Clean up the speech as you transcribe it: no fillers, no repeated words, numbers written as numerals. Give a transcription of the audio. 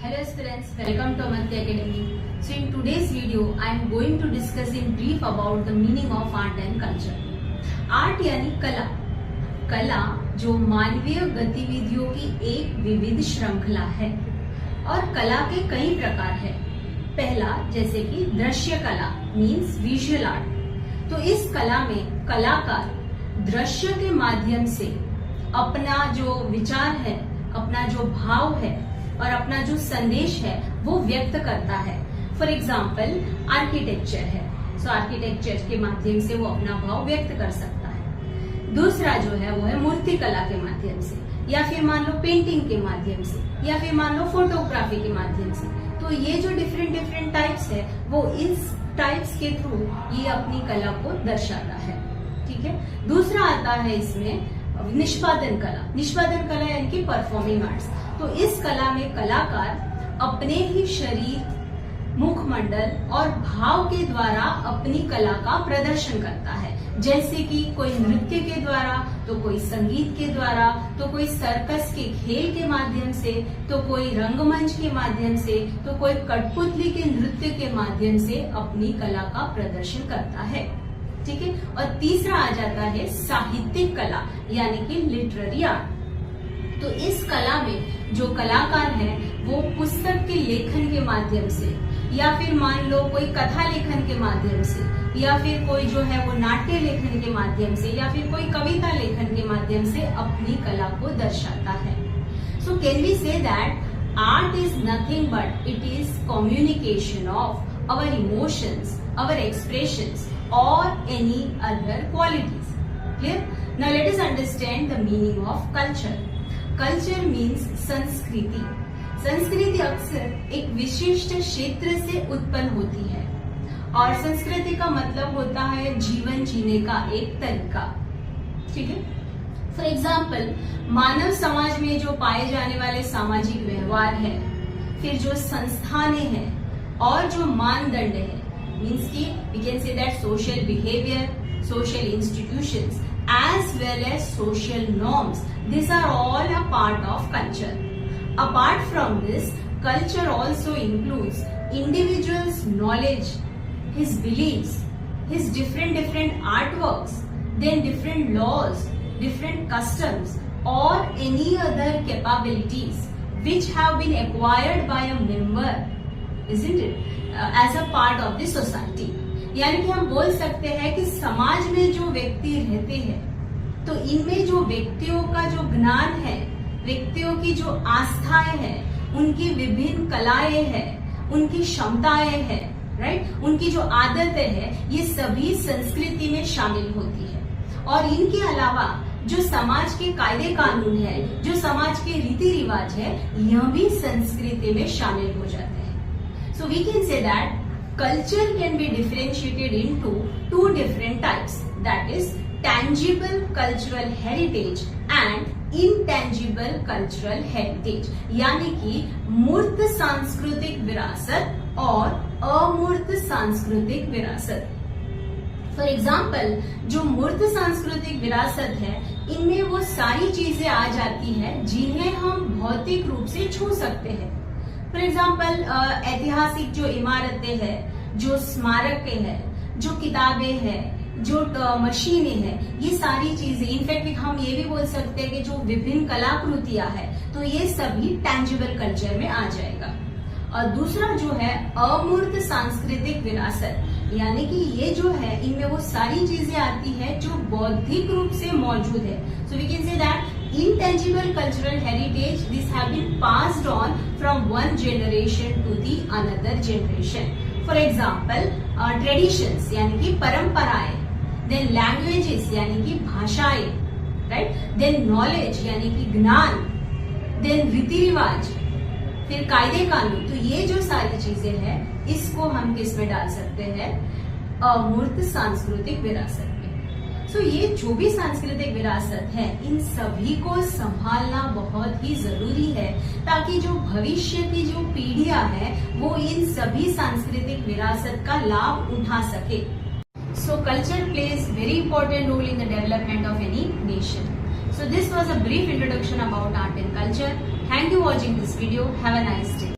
Hello students, welcome to Amartya Academy. So in today's video, I am going to discuss in brief about the meaning of art and culture. Art यानी कला, कला जो मानवीय गतिविधियों की एक विविध श्रृंखला है और कला के कई प्रकार है। पहला जैसे कि दृश्य कला मीन्स विजुअल आर्ट। तो इस कला में कलाकार दृश्य के माध्यम से अपना जो विचार है, अपना जो भाव है और अपना जो संदेश है वो व्यक्त करता है। फॉर एग्जाम्पल आर्किटेक्चर है, सो आर्किटेक्चर के माध्यम से वो अपना भाव व्यक्त कर सकता है। दूसरा जो है वो है मूर्ति कला के माध्यम से, या फिर मान लो पेंटिंग के माध्यम से, या फिर मान लो फोटोग्राफी के माध्यम से। तो ये जो डिफरेंट टाइप्स है वो इस टाइप्स के थ्रू ये अपनी कला को दर्शाता है। ठीक है। दूसरा आता है इसमें निष्पादन कला। निष्पादन कला यानी कि परफॉर्मिंग आर्ट्स। तो इस कला में कलाकार अपने ही शरीर, मुखमंडल और भाव के द्वारा अपनी कला का प्रदर्शन करता है। जैसे कि कोई नृत्य के द्वारा, तो कोई संगीत के द्वारा, तो कोई सर्कस के खेल के माध्यम से, तो कोई रंगमंच के माध्यम से, तो कोई कठपुतली के नृत्य के माध्यम से अपनी कला का प्रदर्शन करता है। ठीक है। और तीसरा आ जाता है साहित्यिक कला यानी कि लिटरेरी आर्ट। तो इस कला में जो कलाकार है वो पुस्तक के लेखन के माध्यम से, या फिर मान लो कोई कथा लेखन के माध्यम से, या फिर कोई जो है वो नाट्य लेखन के माध्यम से, या फिर कोई कविता लेखन के माध्यम से अपनी कला को दर्शाता है। So can we say that art is nothing but it is communication of our emotions, our expressions or any other qualities. Clear? Now let us understand the meaning of culture. Culture means संस्कृति। संस्कृति अक्सर एक विशिष्ट क्षेत्र से उत्पन्न होती है और संस्कृति का मतलब होता है जीवन जीने का एक तरीका। ठीक है। फॉर एग्जाम्पल मानव समाज में जो पाए जाने वाले सामाजिक व्यवहार है, फिर जो संस्थानें हैं और जो मानदंड है, means ki we can say that social behavior, social institutions as well as social norms, these are all a part of culture. Apart from this, culture also includes individual's knowledge, his beliefs, his different artworks, then different laws, different customs or any other capabilities which have been acquired by a member, isn't it? As a part of the society. यानी कि हम बोल सकते हैं कि समाज में जो व्यक्ति रहते हैं तो इनमें जो व्यक्तियों का जो ज्ञान है, व्यक्तियों की जो आस्थाएं हैं, उनकी विभिन्न कलाएं हैं, उनकी क्षमताएं हैं, राइट, उनकी जो आदतें हैं, ये सभी संस्कृति में शामिल होती है। और इनके अलावा जो समाज के कायदे कानून है, जो समाज के रीति रिवाज है, यह भी संस्कृति में शामिल हो जाते हैं। So we can say that culture can be differentiated into two different types, that is tangible cultural heritage and intangible cultural heritage। यानी कि मूर्त सांस्कृतिक विरासत और अमूर्त सांस्कृतिक विरासत। फॉर एग्जाम्पल जो मूर्त सांस्कृतिक विरासत है, इनमें वो सारी चीजें आ जाती है जिन्हें हम भौतिक रूप से छू सकते हैं। फॉर एग्जाम्पल ऐतिहासिक जो इमारतें हैं, जो स्मारकें हैं, जो किताबें हैं, जो मशीनें हैं, ये सारी चीजें, इनफैक्ट हम ये भी बोल सकते हैं कि जो विभिन्न कलाकृतियां हैं, तो ये सभी टैंजिबल कल्चर में आ जाएगा। और दूसरा जो है अमूर्त सांस्कृतिक विरासत, यानी कि ये जो है इनमें वो सारी चीजें आती है जो बौद्धिक रूप से मौजूद है। So we can say that intangible cultural heritage, these have been passed on from one generation to the another generation. For example, traditions यानी कि परंपराएं, then languages यानी कि भाषाएं, right, then knowledge यानी कि ज्ञान, then रीति रिवाज, फिर कायदे कानून। तो ये जो सारी चीजें हैं, इसको हम किस में डाल सकते हैं? अमूर्त सांस्कृतिक विरासत। सो ये जो भी सांस्कृतिक विरासत है, इन सभी को संभालना बहुत ही जरूरी है ताकि जो भविष्य की जो पीढ़ियां है वो इन सभी सांस्कृतिक विरासत का लाभ उठा सके। So culture plays very important role in the development of any nation. So this was a brief introduction about art and culture. Thank you watching this video. Have a nice day.